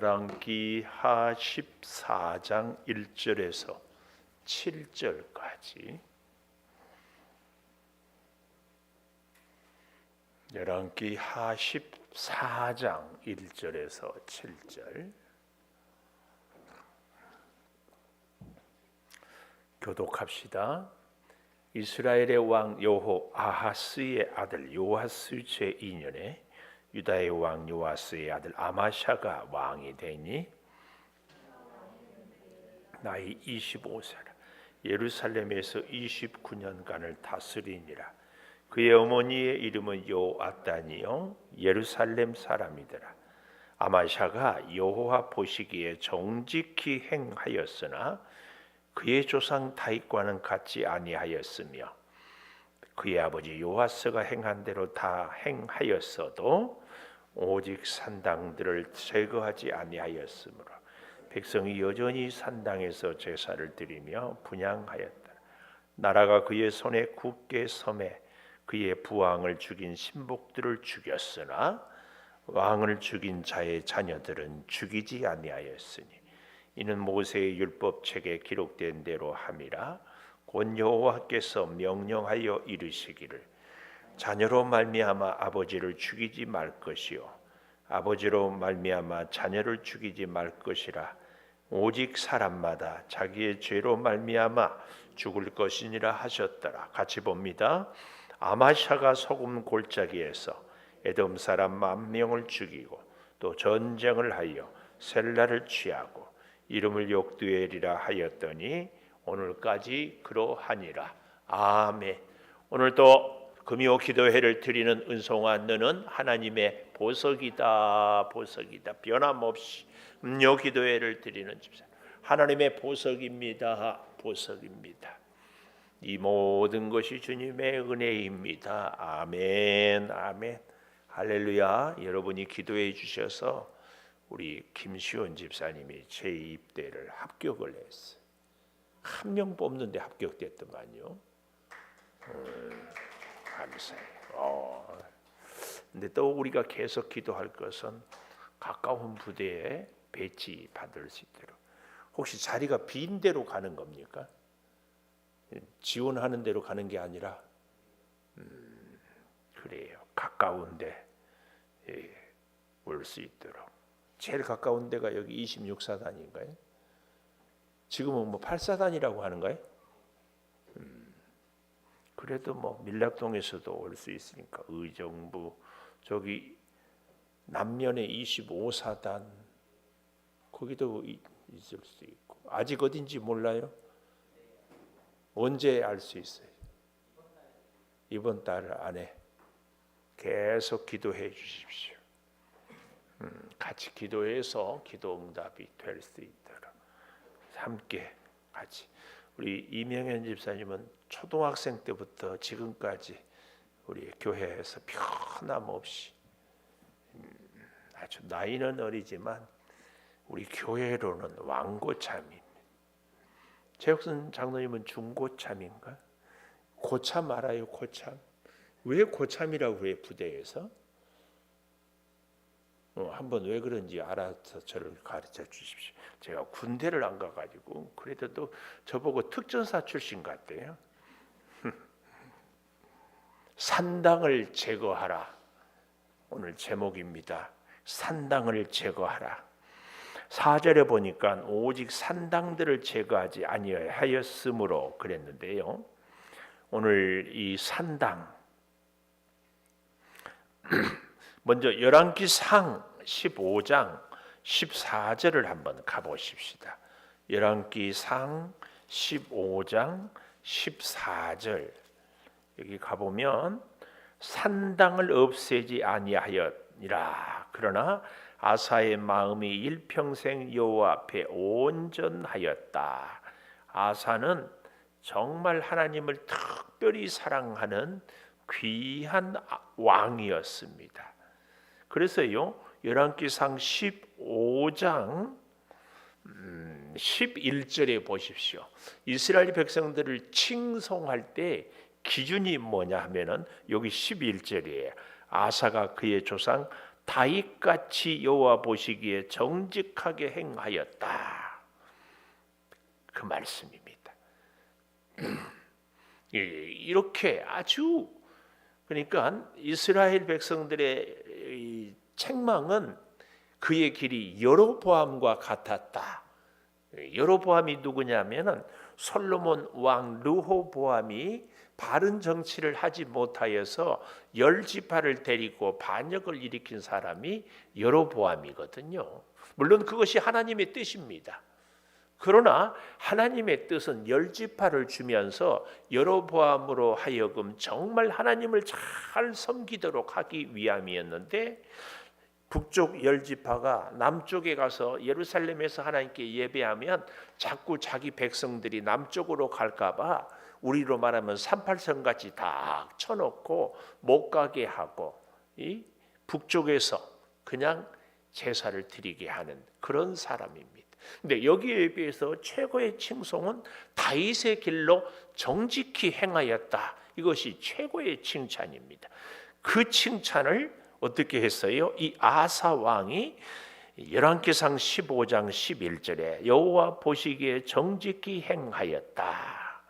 열왕기하 14장 1절에서 7절까지 열왕기하 14장 1절에서 7절 교독합시다. 이스라엘의 왕 여호아하스의 아들 요아스 제2년에 유다의 왕 요아스의 아들 아마샤가 왕이 되니 나이 25세라. 예루살렘에서 29년간을 다스리니라. 그의 어머니의 이름은 요아단이요 예루살렘 사람이더라. 아마샤가 여호와 보시기에 정직히 행하였으나 그의 조상 다윗과는 같지 아니하였으며 그의 아버지 요아스가 행한 대로 다 행하였어도 오직 산당들을 제거하지 아니하였으므로 백성이 여전히 산당에서 제사를 드리며 분향하였다. 나라가 그의 손에 굳게 섬에 그의 부왕을 죽인 신복들을 죽였으나 왕을 죽인 자의 자녀들은 죽이지 아니하였으니 이는 모세의 율법책에 기록된 대로 함이라. 곧 여호와께서 명령하여 이르시기를 자녀로 말미암아 아버지를 죽이지 말 것이요 아버지로 말미암아 자녀를 죽이지 말 것이라. 오직 사람마다 자기의 죄로 말미암아 죽을 것이니라 하셨더라. 같이 봅니다. 아마샤가 소금 골짜기에서 에돔 사람 10,000명을 죽이고 또 전쟁을 하여 셀라를 취하고 이름을 욕두엘이라 하였더니 오늘까지 그러하니라. 아멘. 오늘도 금요 기도회를 드리는 은송아 너는 하나님의 보석이다. 보석이다. 변함없이 금요 기도회를 드리는 집사 하나님의 보석입니다. 보석입니다. 이 모든 것이 주님의 은혜입니다. 아멘. 아멘. 할렐루야. 여러분이 기도해 주셔서 우리 김시원 집사님이 제2입대를 합격을 했어요. 한 명 뽑는데 합격됐더만요. 감사해요. 근데 또 우리가 계속 기도할 것은 가까운 부대에 배치 받을 수 있도록. 혹시 자리가 빈 대로 가는 겁니까? 지원하는 대로 가는 게 아니라 그래요. 가까운데 올 수 있도록. 제일 가까운 데가 여기 26사단인가요? 지금은 뭐 8사단이라고 하는가요? 그래도 뭐 밀락동에서도 올 수 있으니까 의정부 저기 남면에 25사단 거기도 있을 수 있고 아직 어딘지 몰라요? 언제 알 수 있어요? 이번 달 안에 계속 기도해 주십시오. 같이 기도해서 기도 응답이 될 수 있도록 함께 같이. 우리 이명현 집사님은 초등학생 때부터 지금까지 우리 교회에서 변함없이 아주 나이는 어리지만 우리 교회로는 왕고참입니다. 최혁선 장로님은 중고참인가? 고참 알아요? 고참. 왜 고참이라고 해요? 부대에서? 한번 왜 그런지 알아서 저를 가르쳐 주십시오. 제가 군대를 안 가가지고 그래도 또 저보고 특전사 출신 같대요. 산당을 제거하라. 오늘 제목입니다. 산당을 제거하라. 4절에 보니까 오직 산당들을 제거하지 아니하였으므로 그랬는데요. 오늘 이 산당 먼저 열왕기상 15장 14절을 한번 가보십시다. 열왕기상 15장 14절 여기 가보면 산당을 없애지 아니하였니라. 그러나 아사의 마음이 일평생 여호와 앞에 온전하였다. 아사는 정말 하나님을 특별히 사랑하는 귀한 왕이었습니다. 그래서요 열왕기상 15장 11절에 보십시오. 이스라엘 백성들을 칭송할 때 기준이 뭐냐 하면은 여기 11절이에요. 아사가 그의 조상 다윗같이 여호와 보시기에 정직하게 행하였다. 그 말씀입니다. 이렇게 아주 그러니까 이스라엘 백성들의 이 책망은 그의 길이 여로보암과 같았다. 여로보암이 누구냐면은 솔로몬 왕 르호보암이 바른 정치를 하지 못하여서 10지파를 데리고 반역을 일으킨 사람이 여로보암이거든요. 물론 그것이 하나님의 뜻입니다. 그러나 하나님의 뜻은 10지파를 주면서 여로보암으로 하여금 정말 하나님을 잘 섬기도록 하기 위함이었는데, 북쪽 10지파가 남쪽에 가서 예루살렘에서 하나님께 예배하면 자꾸 자기 백성들이 남쪽으로 갈까 봐 우리로 말하면 38선같이 다 쳐놓고 못 가게 하고 이 북쪽에서 그냥 제사를 드리게 하는 그런 사람입니다. 근데 여기에 비해서 최고의 칭송은 다윗의 길로 정직히 행하였다. 이것이 최고의 칭찬입니다. 그 칭찬을 어떻게 했어요? 이 아사 왕이 열왕기상 15장 11절에 여호와 보시기에 정직히 행하였다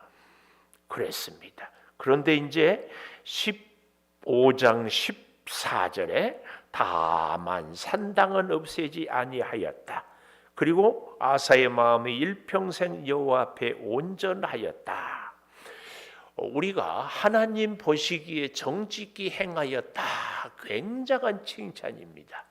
그랬습니다. 그런데 이제 15장 14절에 다만 산당은 없애지 아니하였다. 그리고 아사의 마음이 일평생 여호와 앞에 온전하였다. 우리가 하나님 보시기에 정직히 행하였다. 굉장한 칭찬입니다.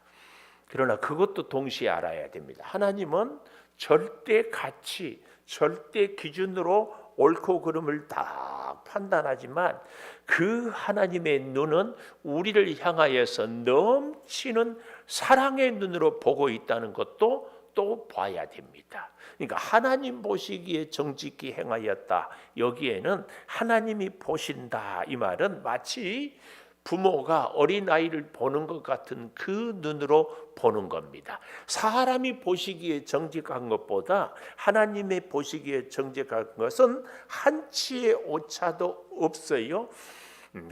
그러나 그것도 동시에 알아야 됩니다. 하나님은 절대 가치, 절대 기준으로 옳고 그름을 다 판단하지만 그 하나님의 눈은 우리를 향하여서 넘치는 사랑의 눈으로 보고 있다는 것도 또 봐야 됩니다. 그러니까 하나님 보시기에 정직히 행하였다. 여기에는 하나님이 보신다. 이 말은 마치 부모가 어린아이를 보는 것 같은 그 눈으로 보는 겁니다. 사람이 보시기에 정직한 것보다 하나님의 보시기에 정직한 것은 한치의 오차도 없어요.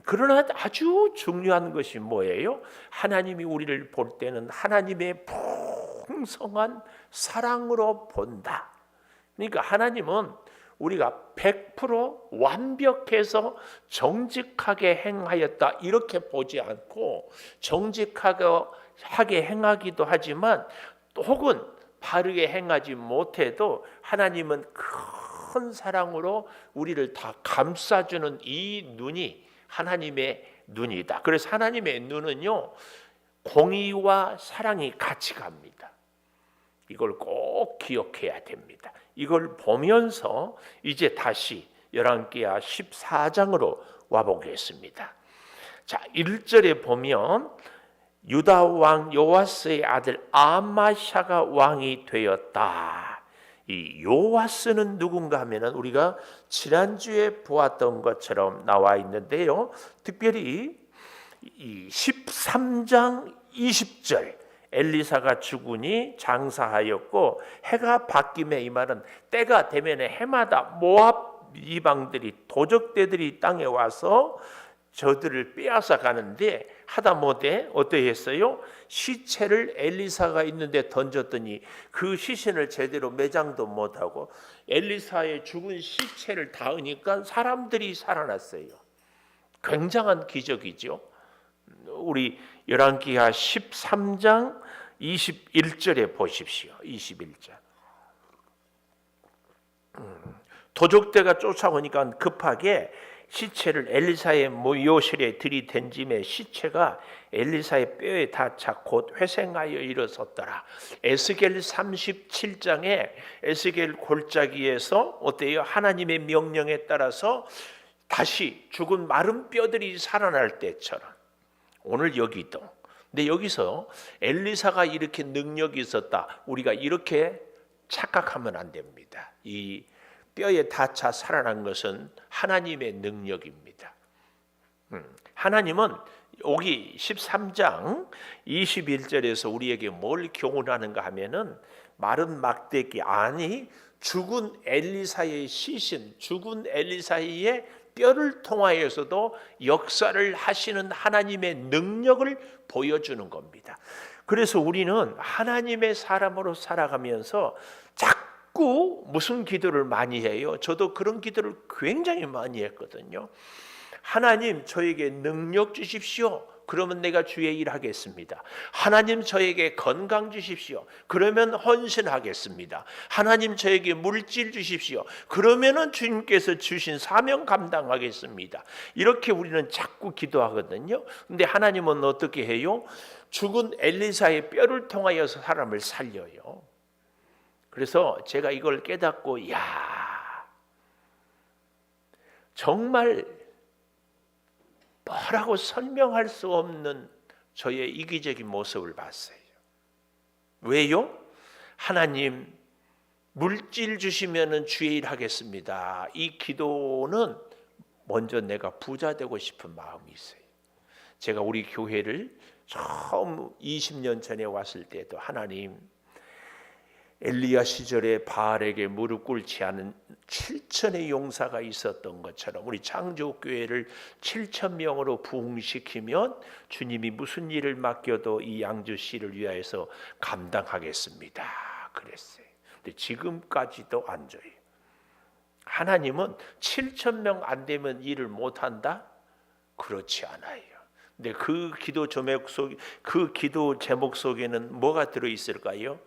그러나 아주 중요한 것이 뭐예요? 하나님이 우리를 볼 때는 하나님의 풍성한 사랑으로 본다. 그러니까 하나님은 우리가 100% 완벽해서 정직하게 행하였다 이렇게 보지 않고 정직하게 행하기도 하지만 혹은 바르게 행하지 못해도 하나님은 큰 사랑으로 우리를 다 감싸주는 이 눈이 하나님의 눈이다. 그래서 하나님의 눈은요, 공의와 사랑이 같이 갑니다. 이걸 꼭 기억해야 됩니다. 이걸 보면서 이제 다시 열왕기하 14장으로 와보겠습니다. 자, 1절에 보면 유다 왕 요아스의 아들 아마샤가 왕이 되었다. 이 요아스는 누군가 하면은 우리가 지난주에 보았던 것처럼 나와 있는데요. 특별히 이 13장 20절 엘리사가 죽으니 장사하였고 해가 바뀜에, 이 말은 때가 되면 해마다 모압 이방들이 도적대들이 땅에 와서 저들을 빼앗아 가는데 하다못해 어떻게 했어요? 시체를 엘리사가 있는데 던졌더니 그 시신을 제대로 매장도 못하고 엘리사의 죽은 시체를 닿으니까 사람들이 살아났어요. 굉장한 기적이죠. 우리 열왕기하 13장 21절에 보십시오. 21절. 도적대가 쫓아오니까 급하게 시체를 엘리사의 묘실에 들이댄짐에 시체가 엘리사의 뼈에 닿자 곧 회생하여 일어섰더라. 에스겔 37장에 에스겔 골짜기에서 어때요? 하나님의 명령에 따라서 다시 죽은 마른 뼈들이 살아날 때처럼 오늘 여기도. 근데 여기서 엘리사가 이렇게 능력이 있었다, 우리가 이렇게 착각하면 안 됩니다. 이 뼈에 닿자 살아난 것은 하나님의 능력입니다. 하나님은 여기 13장 21절에서 우리에게 뭘 교훈하는가 하면은 마른 막대기, 아니 죽은 엘리사의 시신, 죽은 엘리사의 뼈를 통하여서도 역사를 하시는 하나님의 능력을 보여주는 겁니다. 그래서 우리는 하나님의 사람으로 살아가면서 자꾸 무슨 기도를 많이 해요? 저도 그런 기도를 굉장히 많이 했거든요. 하나님, 저에게 능력 주십시오. 그러면 내가 주의 일 하겠습니다. 하나님, 저에게 건강 주십시오. 그러면 헌신하겠습니다. 하나님, 저에게 물질 주십시오. 그러면은 주님께서 주신 사명 감당하겠습니다. 이렇게 우리는 자꾸 기도하거든요. 근데 하나님은 어떻게 해요? 죽은 엘리사의 뼈를 통하여서 사람을 살려요. 그래서 제가 이걸 깨닫고, 야, 정말 뭐라고 설명할 수 없는 저의 이기적인 모습을 봤어요. 왜요? 하나님, 물질 주시면은 주의 일 하겠습니다. 이 기도는 먼저 내가 부자 되고 싶은 마음이 있어요. 제가 우리 교회를 처음 20년 전에 왔을 때도 하나님, 엘리야 시절에 바알에게 무릎 꿇지 않은 7천의 용사가 있었던 것처럼 우리 창조교회를 7,000명으로 부흥시키면 주님이 무슨 일을 맡겨도 이 양주시를 위하여서 감당하겠습니다. 그랬어요. 근데 지금까지도 안 줘요. 하나님은 7,000명 안 되면 일을 못한다? 그렇지 않아요. 근데 그 기도 제목 속에는 뭐가 들어있을까요?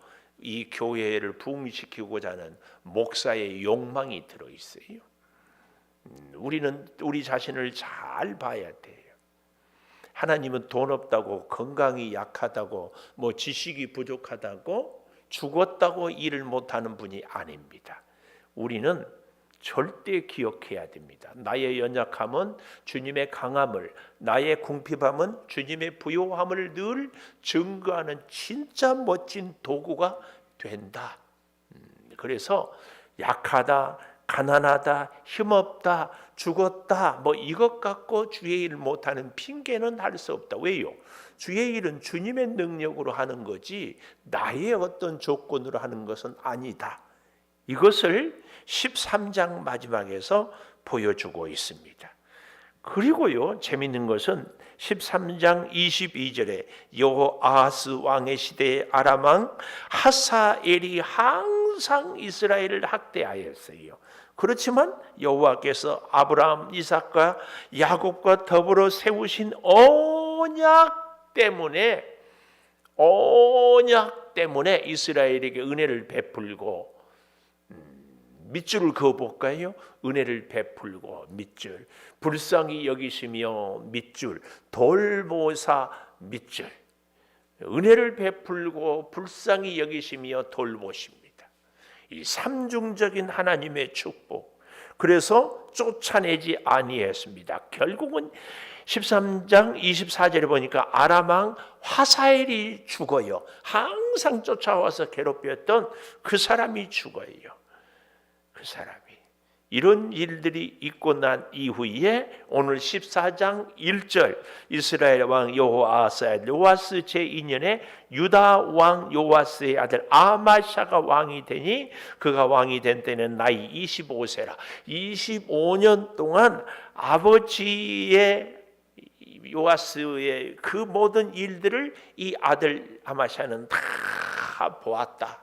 이 교회를 부흥시키고자 하는 목사의 욕망이 들어있어요. 우리는 우리 자신을 잘 봐야 돼요. 하나님은 돈 없다고, 건강이 약하다고, 뭐 지식이 부족하다고, 죽었다고 일을 못하는 분이 아닙니다. 우리는 절대 기억해야 됩니다. 나의 연약함은 주님의 강함을, 나의 궁핍함은 주님의 부요함을 늘 증거하는 진짜 멋진 도구가 된다. 그래서 약하다, 가난하다, 힘없다, 죽었다, 뭐 이것 갖고 주의 일을 못하는 핑계는 할 수 없다. 왜요? 주의 일은 주님의 능력으로 하는 거지 나의 어떤 조건으로 하는 것은 아니다. 이것을 13장 마지막에서 보여주고 있습니다. 그리고요, 재밌는 것은 13장 22절에 여호아하스 왕의 시대의 아람 왕 하사엘이 항상 이스라엘을 학대하였어요. 그렇지만 여호와께서 아브라함, 이삭과 야곱과 더불어 세우신 언약 때문에 이스라엘에게 은혜를 베풀고, 밑줄을 그어볼까요? 은혜를 베풀고 밑줄, 불쌍히 여기시며 밑줄, 돌보사 밑줄. 은혜를 베풀고 불쌍히 여기시며 돌보십니다. 이 삼중적인 하나님의 축복. 그래서 쫓아내지 아니했습니다. 결국은 13장 24절에 보니까 아람 왕 하사엘이 죽어요. 항상 쫓아와서 괴롭혔던 그 사람이 죽어요. 그 사람이. 이런 일들이 있고 난 이후에 오늘 14장 1절 이스라엘 왕 여호아스 제2년에 유다 왕 요아스의 아들 아마샤가 왕이 되니 그가 왕이 된 때는 나이 25세라. 25년 동안 아버지의 요아스의 그 모든 일들을 이 아들 아마샤는 다 보았다.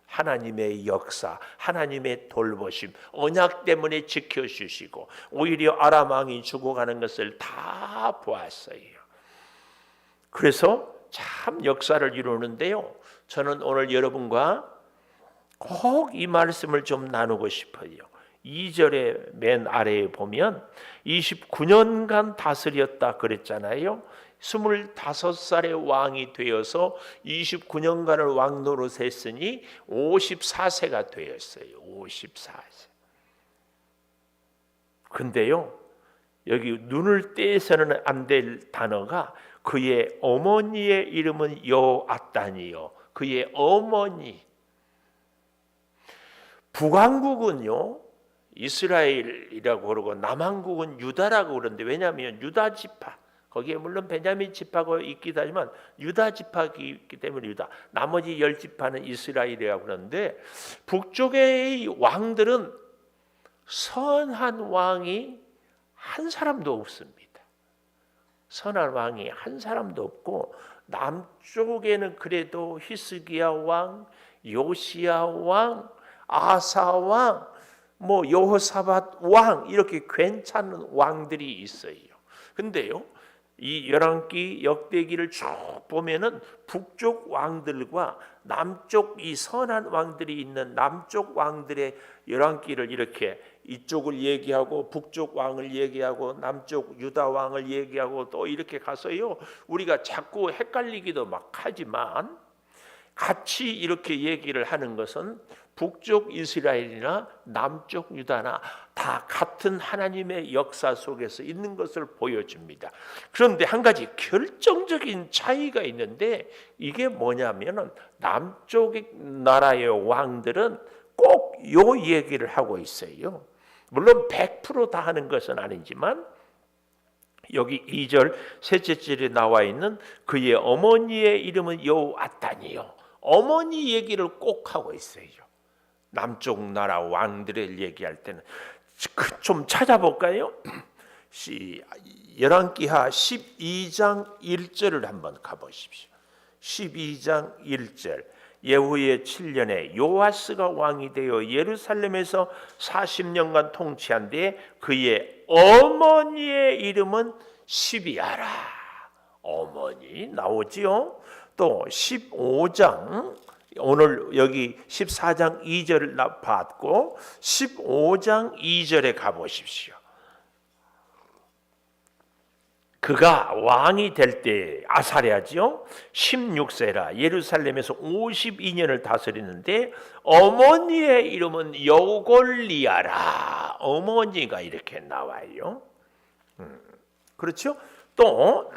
하나님의 역사, 하나님의 돌보심, 언약 때문에 지켜주시고 오히려 아람 왕이 죽어가는 것을 다 보았어요. 그래서 참 역사를 이루는데요, 저는 오늘 여러분과 꼭 이 말씀을 좀 나누고 싶어요. 2절의 맨 아래에 보면 29년간 다스렸다 그랬잖아요. 25살의 왕이 되어서 29년간을 왕 노릇했으니 54세가 되었어요. 54세. 근데요, 여기 눈을 떼서는 안 될 단어가 그의 어머니의 이름은 여앗단이요. 그의 어머니. 북왕국은요, 이스라엘이라고 그러고 남왕국은 유다라고 그러는데, 왜냐하면 유다 지파, 거기에 물론 베냐민 지파가 있기도 하지만 유다 지파가 있기 때문에 유다, 나머지 10지파는 이스라엘이라고 그러는데, 북쪽의 왕들은 선한 왕이 한 사람도 없습니다. 선한 왕이 한 사람도 없고 남쪽에는 그래도 히스기야 왕, 요시야 왕, 아사 왕, 뭐 여호사밧 왕 이렇게 괜찮은 왕들이 있어요. 근데요, 이 열왕기 역대기를 쭉 보면은 북쪽 왕들과 남쪽 이 선한 왕들이 있는 남쪽 왕들의 열왕기를 이렇게 이쪽을 얘기하고 북쪽 왕을 얘기하고 남쪽 유다 왕을 얘기하고 또 이렇게 가서요, 우리가 자꾸 헷갈리기도 막 하지만 같이 이렇게 얘기를 하는 것은 북쪽 이스라엘이나 남쪽 유다나 다 같은 하나님의 역사 속에서 있는 것을 보여줍니다. 그런데 한 가지 결정적인 차이가 있는데 이게 뭐냐면은 남쪽 나라의 왕들은 꼭 요 얘기를 하고 있어요. 물론 100% 다 하는 것은 아니지만 여기 2절 셋째 절에 나와 있는 그의 어머니의 이름은 여호아단이요. 어머니 얘기를 꼭 하고 있어요. 남쪽 나라 왕들을 얘기할 때는 좀 찾아볼까요? 열왕기하 12장 1절을 한번 가보십시오. 12장 1절 예후의 7년에 요아스가 왕이 되어 예루살렘에서 40년간 통치한 뒤에 그의 어머니의 이름은 시비아라. 어머니 나오지요. 또 15장 오늘 여기 14장 2절을 봤고 15장 2절에 가보십시오. 그가 왕이 될 때 아사랴지요 16세라 예루살렘에서 52년을 다스리는데 어머니의 이름은 여골리아라. 어머니가 이렇게 나와요. 그렇죠? 또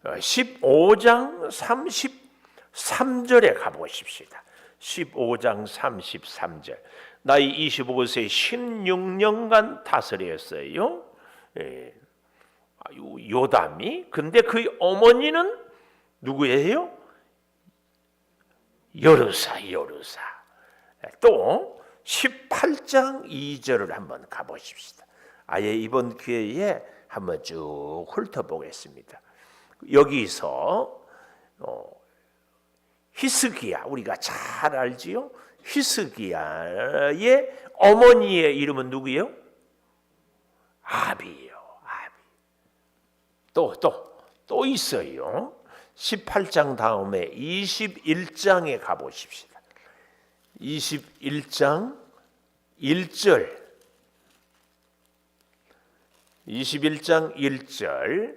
15장 33절에 가보십시다. 15장 33절 나이 25세 16년간 다스렸어요. 요담이. 근데 그 어머니는 누구예요? 여르사. 또 18장 2절을 한번 가보십시다. 아예 이번 기회에 한번 쭉 훑어보겠습니다. 여기서 히스기야 우리가 잘 알지요? 히스기야의 어머니의 이름은 누구예요? 아비예요. 또 있어요. 18장 다음에 21장에 가보십시다. 21장 1절 21장 1절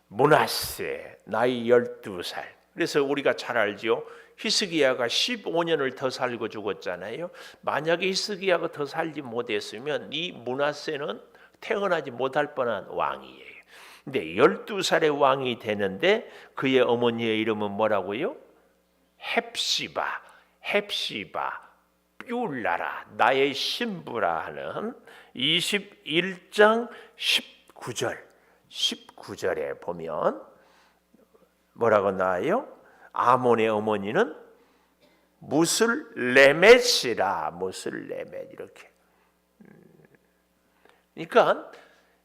므낫세 나이 12살. 그래서 우리가 잘 알지요. 히스기야가 15년을 더 살고 죽었잖아요. 만약에 히스기야가 더 살지 못했으면 이 므낫세는 태어나지 못할 뻔한 왕이에요. 근데 12살의 왕이 되는데 그의 어머니의 이름은 뭐라고요? 헵시바 뷸라라 나의 신부라 하는 21장 19절에 보면 뭐라고 나와요? 아몬의 어머니는 무슬레멧이라. 무슬레멧 이렇게. 그러니까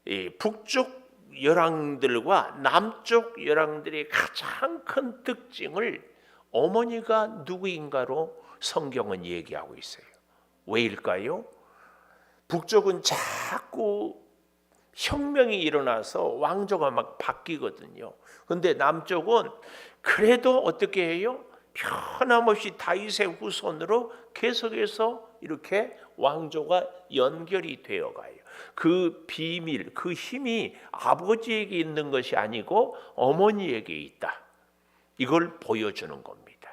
이 북쪽 열왕들과 남쪽 열왕들의 가장 큰 특징을 어머니가 누구인가로 성경은 얘기하고 있어요. 왜일까요? 북쪽은 자꾸 혁명이 일어나서 왕조가 막 바뀌거든요. 그런데 남쪽은 그래도 어떻게 해요? 변함없이 다윗의 후손으로 계속해서 이렇게 왕조가 연결이 되어가요. 그 비밀, 그 힘이 아버지에게 있는 것이 아니고 어머니에게 있다. 이걸 보여주는 겁니다.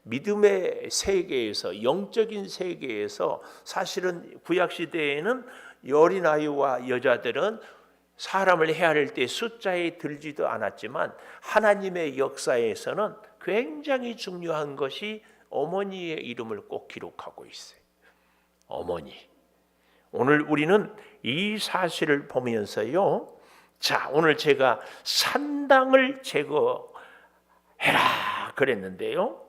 믿음의 세계에서, 영적인 세계에서 사실은 구약시대에는 어린아이와 여자들은 사람을 헤아릴 때 숫자에 들지도 않았지만 하나님의 역사에서는 굉장히 중요한 것이 어머니의 이름을 꼭 기록하고 있어요. 어머니. 오늘 우리는 이 사실을 보면서요. 자, 오늘 제가 산당을 제거해라 그랬는데요.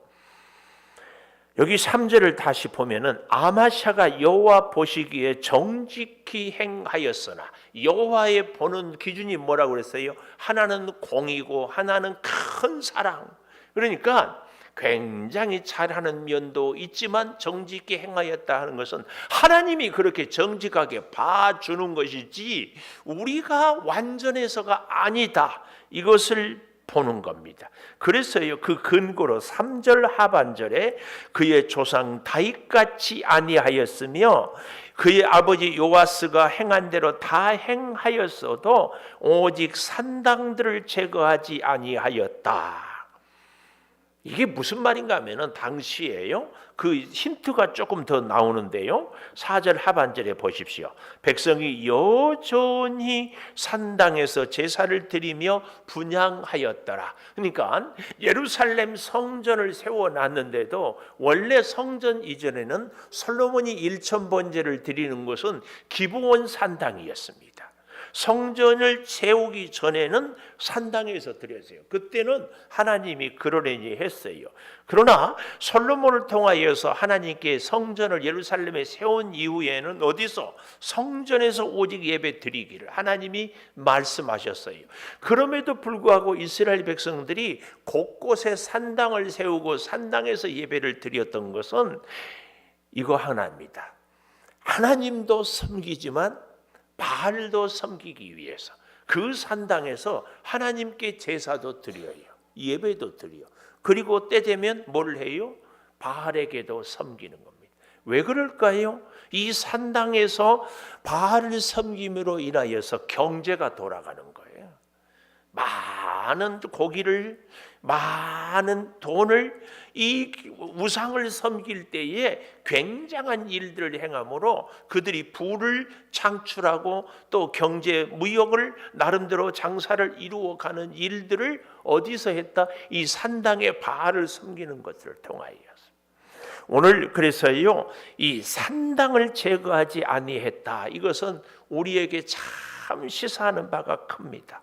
여기 3절을 다시 보면은 아마샤가 여호와 보시기에 정직히 행하였으나, 여호와의 보는 기준이 뭐라고 그랬어요? 하나는 공의고 하나는 큰 사랑. 그러니까 굉장히 잘하는 면도 있지만 정직히 행하였다 하는 것은 하나님이 그렇게 정직하게 봐주는 것이지 우리가 완전해서가 아니다, 이것을 보는 겁니다. 그래서요, 그 근거로 3절 하반절에 그의 조상 다윗같이 아니하였으며 그의 아버지 요아스가 행한 대로 다 행하였어도 오직 산당들을 제거하지 아니하였다. 이게 무슨 말인가 하면은 당시에요, 그 힌트가 조금 더 나오는데요, 4절 하반절에 보십시오. 백성이 여전히 산당에서 제사를 드리며 분향하였더라. 그러니까 예루살렘 성전을 세워놨는데도 원래 성전 이전에는 솔로몬이 일천번제를 드리는 것은 기브온 산당이었습니다. 성전을 세우기 전에는 산당에서 드렸어요. 그때는 하나님이 그러려니 했어요. 그러나 솔로몬을 통하여서 하나님께 성전을 예루살렘에 세운 이후에는 어디서? 성전에서 오직 예배 드리기를 하나님이 말씀하셨어요. 그럼에도 불구하고 이스라엘 백성들이 곳곳에 산당을 세우고 산당에서 예배를 드렸던 것은 이거 하나입니다. 하나님도 섬기지만 바알도 섬기기 위해서 그 산당에서 하나님께 제사도 드려요. 예배도 드려요. 그리고 때 되면 뭘 해요? 바알에게도 섬기는 겁니다. 왜 그럴까요? 이 산당에서 바알을 섬김으로 인하여서 경제가 돌아가는 거예요. 많은 고기를, 많은 돈을, 이 우상을 섬길 때에 굉장한 일들을 행함으로 그들이 부를 창출하고 또 경제 무역을 나름대로 장사를 이루어가는 일들을 어디서 했다? 이 산당의 바알을 섬기는 것을 통하여서. 오늘 그래서요, 이 산당을 제거하지 아니했다, 이것은 우리에게 참 시사하는 바가 큽니다.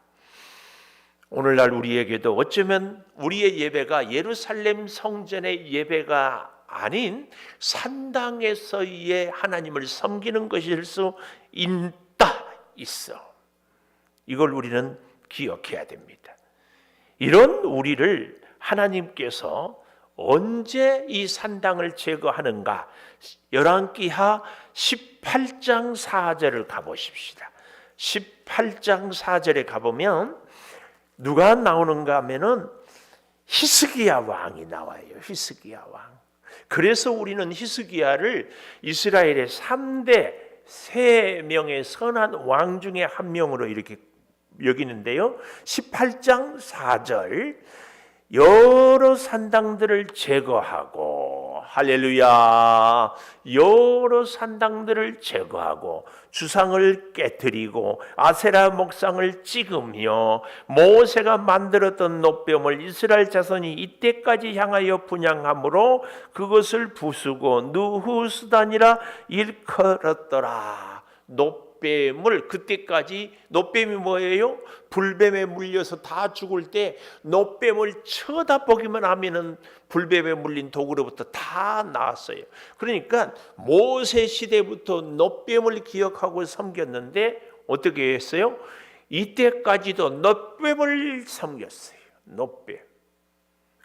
오늘날 우리에게도 어쩌면 우리의 예배가 예루살렘 성전의 예배가 아닌 산당에서의 하나님을 섬기는 것일 수 있어. 이걸 우리는 기억해야 됩니다. 이런 우리를 하나님께서 언제 이 산당을 제거하는가? 열왕기하 18장 4절을 가보십시다. 18장 4절에 가보면 누가 나오는가 하면은 히스기야 왕이 나와요. 히스기야 왕. 그래서 우리는 히스기야를 이스라엘의 3대 3명의 선한 왕 중에 한 명으로 이렇게 여기는데요. 18장 4절, 여러 산당들을 제거하고, 할렐루야, 여러 산당들을 제거하고 주상을 깨뜨리고 아세라 목상을 찍으며 모세가 만들었던 놋뱀을 이스라엘 자손이 이때까지 향하여 분향함으로 그것을 부수고 느후스단이라 일컬었더라. 놋뱀을, 그때까지 놋뱀이 뭐예요? 불뱀에 물려서 다 죽을 때 놋뱀을 쳐다보기만 하면은 불뱀에 물린 독으로부터 다 나았어요. 그러니까 모세 시대부터 놋뱀을 기억하고 섬겼는데 어떻게 했어요? 이때까지도 놋뱀을 섬겼어요. 놋뱀.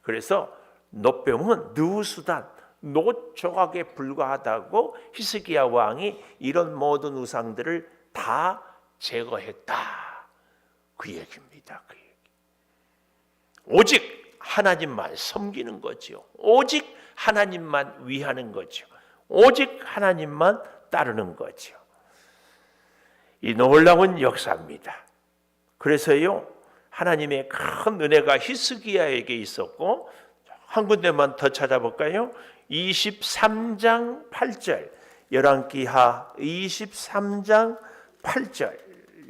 그래서 놋뱀은 느후스단, 놋 조각에 불과하다고 히스기야 왕이 이런 모든 우상들을 다 제거했다, 그 얘기입니다. 그 얘기. 오직 하나님만 섬기는 거죠. 오직 하나님만 위하는 거죠. 오직 하나님만 따르는 거죠. 이 놀라운 역사입니다. 그래서요, 하나님의 큰 은혜가 히스기야에게 있었고, 한 군데만 더 찾아볼까요? 23장 8절, 열왕기하 23장 8절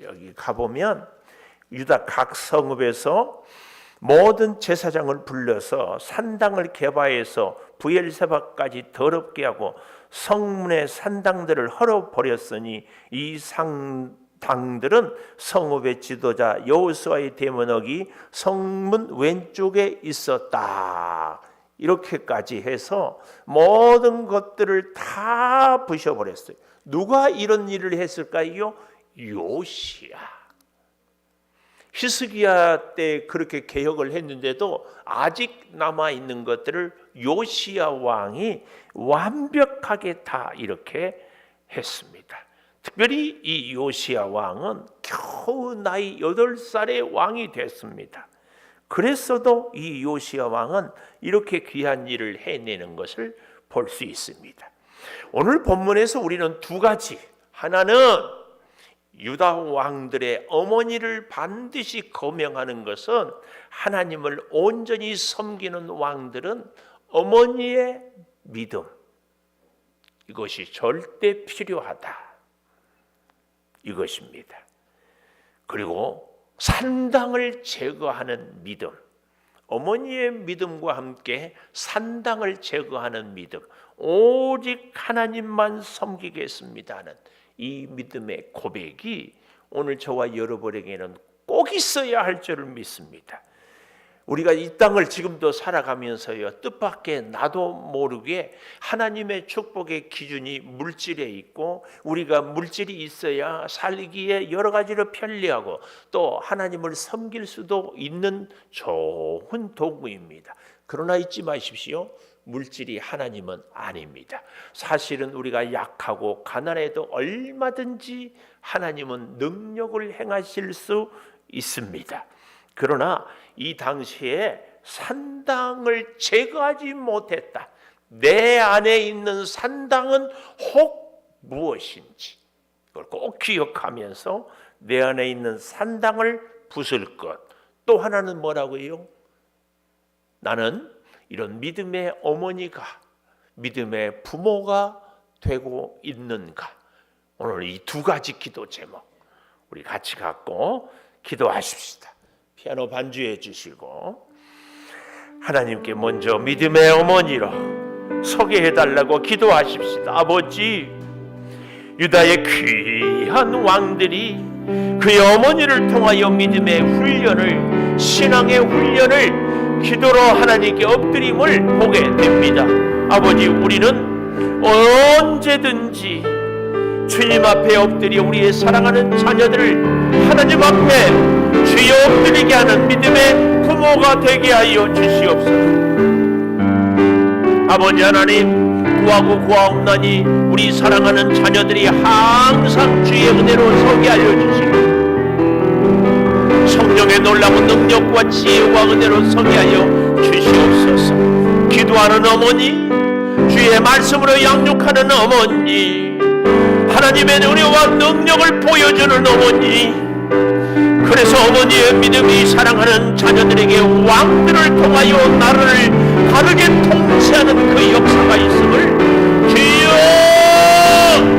여기 가보면 유다 각 성읍에서 모든 제사장을 불러서 산당을 개바해서 브엘세바까지 더럽게 하고 성문의 산당들을 헐어버렸으니 이 산당들은 성읍의 지도자 여호수아의 대문역이 성문 왼쪽에 있었다. 이렇게까지 해서 모든 것들을 다 부셔버렸어요. 누가 이런 일을 했을까요? 요시야. 히스기야 때 그렇게 개혁을 했는데도 아직 남아있는 것들을 요시야 왕이 완벽하게 다 이렇게 했습니다. 특별히 이 요시야 왕은 겨우 나이 8살의 왕이 됐습니다. 그랬어도 이 요시야 왕은 이렇게 귀한 일을 해내는 것을 볼 수 있습니다. 오늘 본문에서 우리는 두 가지, 하나는 유다 왕들의 어머니를 반드시 거명하는 것은 하나님을 온전히 섬기는 왕들은 어머니의 믿음, 이것이 절대 필요하다, 이것입니다. 그리고 산당을 제거하는 믿음, 어머니의 믿음과 함께 산당을 제거하는 믿음, 오직 하나님만 섬기겠습니다 하는 이 믿음의 고백이 오늘 저와 여러분에게는 꼭 있어야 할 줄을 믿습니다. 우리가 이 땅을 지금도 살아가면서요, 뜻밖의 나도 모르게 하나님의 축복의 기준이 물질에 있고, 우리가 물질이 있어야 살기에 여러 가지로 편리하고 또 하나님을 섬길 수도 있는 좋은 도구입니다. 그러나 잊지 마십시오. 물질이 하나님은 아닙니다. 사실은 우리가 약하고 가난해도 얼마든지 하나님은 능력을 행하실 수 있습니다. 그러나 이 당시에 산당을 제거하지 못했다. 내 안에 있는 산당은 혹 무엇인지 그걸 꼭 기억하면서 내 안에 있는 산당을 부술 것. 또 하나는 뭐라고요? 나는 이런 믿음의 어머니가, 믿음의 부모가 되고 있는가? 오늘 이 두 가지 기도 제목 우리 같이 갖고 기도하십시다. 피아노 반주해 주시고 하나님께 먼저 믿음의 어머니로 소개해달라고 기도하십시다. 아버지, 유다의 귀한 왕들이 그의 어머니를 통하여 믿음의 훈련을, 신앙의 훈련을 기도로 하나님께 엎드림을 보게 됩니다. 아버지, 우리는 언제든지 주님 앞에 엎드려 우리의 사랑하는 자녀들을 하나님 앞에 주여 엎드리게 하는 믿음의 부모가 되게 하여 주시옵소서. 아버지 하나님, 구하고 구하옵나니 우리 사랑하는 자녀들이 항상 주의 은혜로 서게 알려주시고 성령의 놀라운 능력과 지혜와 은혜로 서게 하여 주시옵소서. 기도하는 어머니, 주의 말씀으로 양육하는 어머니, 하나님의 은혜와 능력을 보여주는 어머니, 그래서 어머니의 믿음이 사랑하는 자녀들에게 왕들을 통하여 나라를 바르게 통치하는 그 역사가 있음을 주여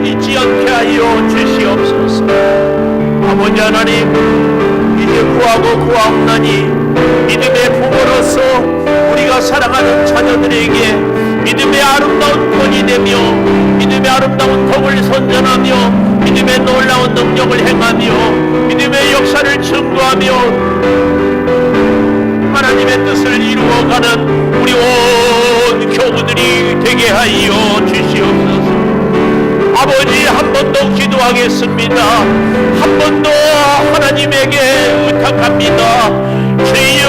잊지 않게 하여 주시옵소서. 아버지 하나님, 이제 구하고 구하옵나니 믿음의 부모로서 우리가 사랑하는 자녀들에게 믿음의 아름다운 본이 되며 믿음의 아름다운 덕을 선전하며 믿음의 놀라운 능력을 행하며 믿음의 역사를 증거하며 하나님의 뜻을 이루어가는 우리 온 교우들이 되게 하여 주시옵소서. 아버지, 한 번 더 기도하겠습니다. 한 번 더 하나님에게 의탁합니다. 주여,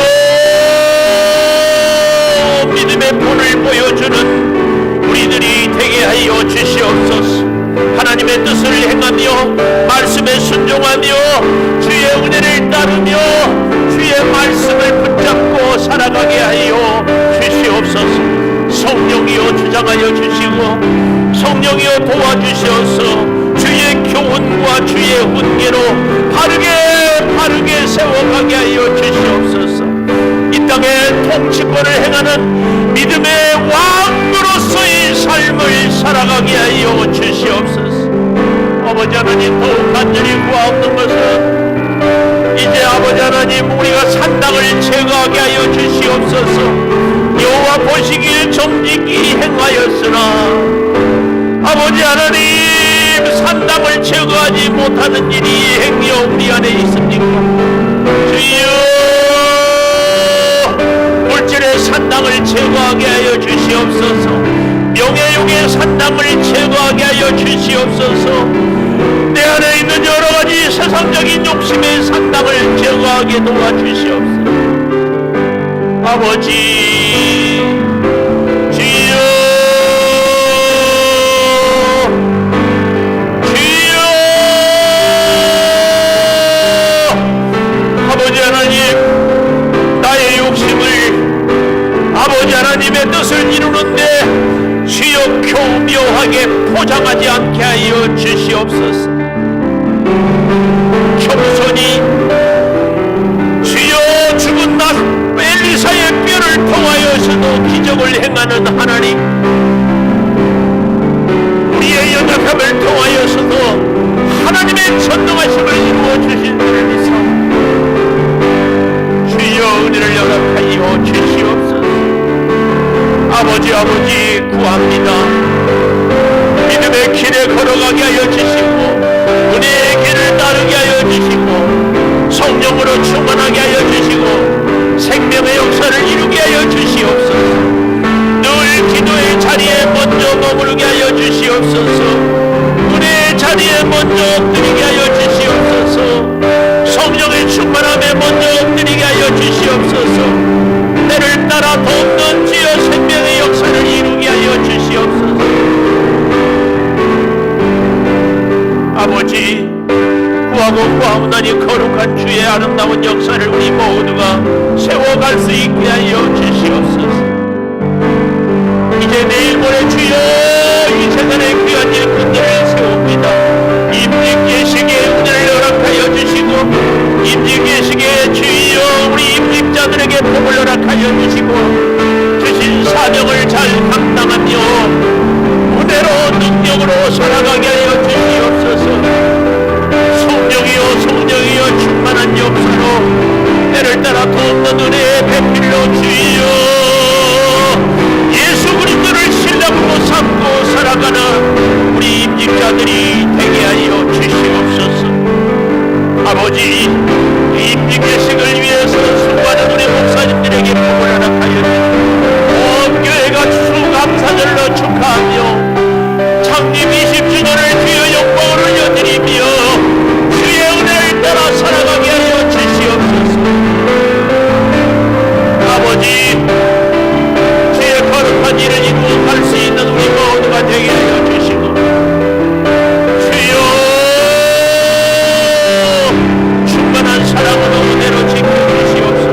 믿음의 본을 보여주는 우리들이 되게 하여 주시옵소서. 하나님의 뜻을 행하며 말씀에 순종하며 주의 은혜를 따르며 주의 말씀을 붙잡고 살아가게 하여 주시옵소서. 성령이여 주장하여 주시고 성령이여 도와주셔서 주의 교훈과 주의 훈계로 바르게 세워가게 하여 주시옵소서. 이 땅의 통치권을 행하는 믿음의 왕으로서의 삶을 살아가게 하여 주시옵소서. 아버지 하나님, 더욱 간절히 구하옵는 것은 이제 아버지 하나님, 우리가 산당을 제거하게 하여 주시옵소서. 여호와 보시기에 정직히 행하였으나 아버지 하나님, 산당을 제거하지 못하는 일이 행여 우리 안에 있습니까? 주여, 물질의 산당 산당을 제거하게 하여 주시옵소서. 명예욕의 산당을 제거하게 하여 주시옵소서. 내 안에 있는 여러 가지 세상적인 욕심의 산당을 제거하게 도와주시옵소서. 아버지, 주여, 주여, 아버지 하나님, 나의 욕심을 아버지 하나님의 뜻을 이루는데 주여 교묘하게 포장하지 않게 하여 주시옵소서. 겸손히 주여 죽은 나 엘리사의 뼈를 통하여서도 기적을 행하는 하나님, 우리의 연약함을 통하여서도 하나님의 전능하심을 이루어 주신 줄을 믿사옵니다. 주여 은혜를 허락하여 주시옵소서. 아버지 구합니다. 믿음의 길에 걸어가게 하여 주시고 은혜의 길을 따르게 하여 주시고 성령으로 충만하게 하여 주시고 생명의 역사를 이루게 하여 주시옵소서. 늘 기도의 자리에 먼저 머무르게 하여 주시옵소서. 은혜의 자리에 먼저 엎드리게 하여 주시옵소서. 성령의 충만함에 먼저 엎드리게 하여 주시옵소서. 때를 따라 돕는 주여 생명의 역사를 이루게 하여 주시옵소서. 아버지, 구하고 구하오나니 거룩한 주의 아름다운 역사를 우리 모두가 세워갈 수 있게 하여 주시옵소서. 이제 내일 모레 주여 이 세상의 귀한 일꾼들을 세웁니다. 임직 계시기에 은혜를 허락하여 주시고 임직 계시기에 주여 우리 임직자들에게 복을 허락하여 주시고 주신 사명을 잘 감당하며 은혜로 능력으로 살아가게 하여 주시옵소서. 성령이여 충만한 역사로 때를 따라 돕는 은혜의 배필로 주여 예수 그리스도를 신랑으로 삼고 살아가는 우리 임직자들이 되게 하여 주시옵소서. 아버지, 임직의식을 위해서 수많은 우리 목사님들에게 복을 허락하여 주시고 온 교회가 추수감사절로 축하하며 창립 20주년을 주여 영광을 올려드리며 주의 은혜를 따라 살아가게 하여 주시옵소서. 아버지, 주의 거룩한 일을 이루어 갈 수 있는 우리 모두가 되게 하여 주시고 주여 충만한 사랑으로 은혜로 지켜주시옵소서.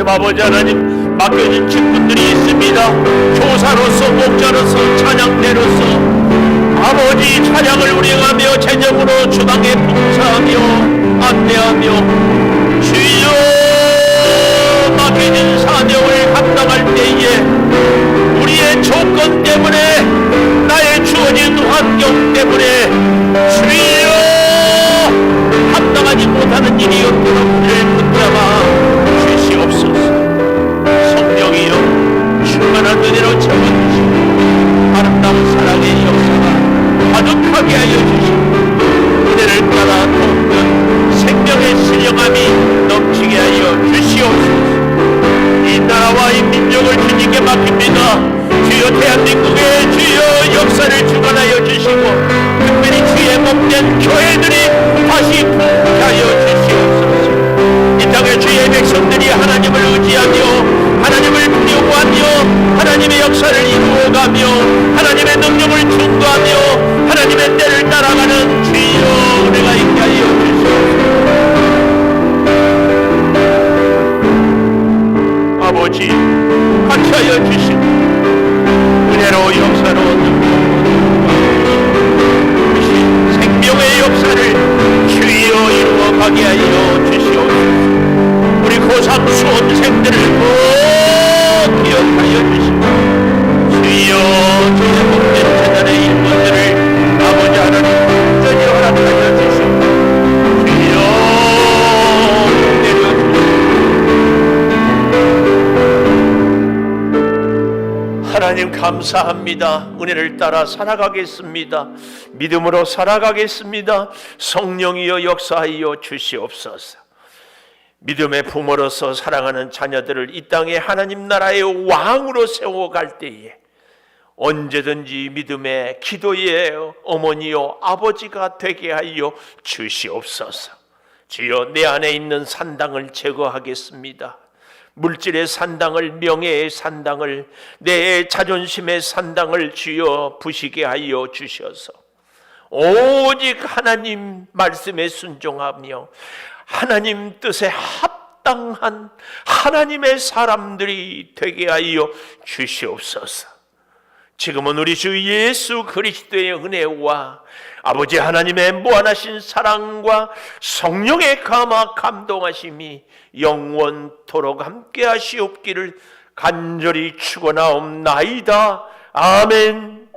아버지 하나님 맡겨진 직분들이 있습니다. 교사로서 목자로서 찬양대로서 아버지 찬양을 운행하며 재정으로 주당에 봉사하며 안내하며 주여 맡겨진 사명을 감당할 때에 우리의 조건 때문에 나의 주어진 환경 때문에 주여 감당하지 못하는 일이 없도록 우리를 붙잡아 주시옵소서. 성령이여 충만한 은혜로 채워주시고 아름다운 사랑의 역사가 가득하게 하여 주시고 은혜를 따라 돕는 생명의 신령함이 넘치게 하여 주시옵소서. 이 나라와 이 민족을 주님께 맡깁니다. 주여 대한민국의 주여 역사를 주관하여 주시고 특별히 주의 몸된 교회들이 다시 부흥하여 주시옵소서. 이 땅의 주의 백성들이 하나님을 의지하며 하나님을 두려워하며 하나님의 역사를 이루어가며 하나님의 능력을 증거하며 하나님의 때를 따라가는 주여 은혜가 있게 하여 주시옵소서. 아버지, 같이 하여 주시고 은혜로 역사로 능력으로 생명의 역사를 주여 이루어가게 하여 주시옵소서. 우리 고3 수험생들을 꼭 기억하여 주시고 주여 주의 복된 재단의 일꾼들을 아버지 하나님 온전히 허락하여 주시고 주여 내려주시고 하나님 감사합니다. 은혜를 따라 살아가겠습니다. 믿음으로 살아가겠습니다. 성령이여 역사하여 주시옵소서. 믿음의 부모로서 사랑하는 자녀들을 이 땅의 하나님 나라의 왕으로 세워갈 때에 언제든지 믿음의 기도의 어머니요 아버지가 되게 하여 주시옵소서. 주여, 내 안에 있는 산당을 제거하겠습니다. 물질의 산당을, 명예의 산당을, 내 자존심의 산당을 주여 부시게 하여 주셔서 오직 하나님 말씀에 순종하며 하나님 뜻에 합당한 하나님의 사람들이 되게 하여 주시옵소서. 지금은 우리 주 예수 그리스도의 은혜와 아버지 하나님의 무한하신 사랑과 성령의 감화 감동하심이 영원토록 함께 하시옵기를 간절히 축원하옵나이다. 아멘.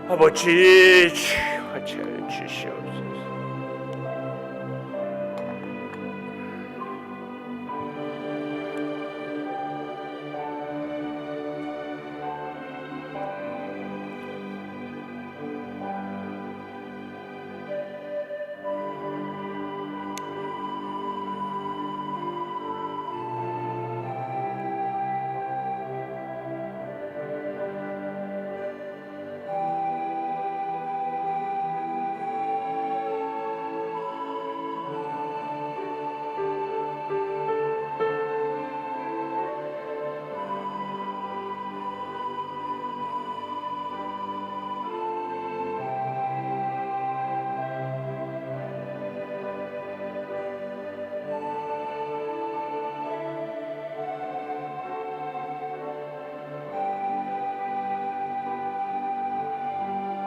아버지, 주여 잘 주시옵소서.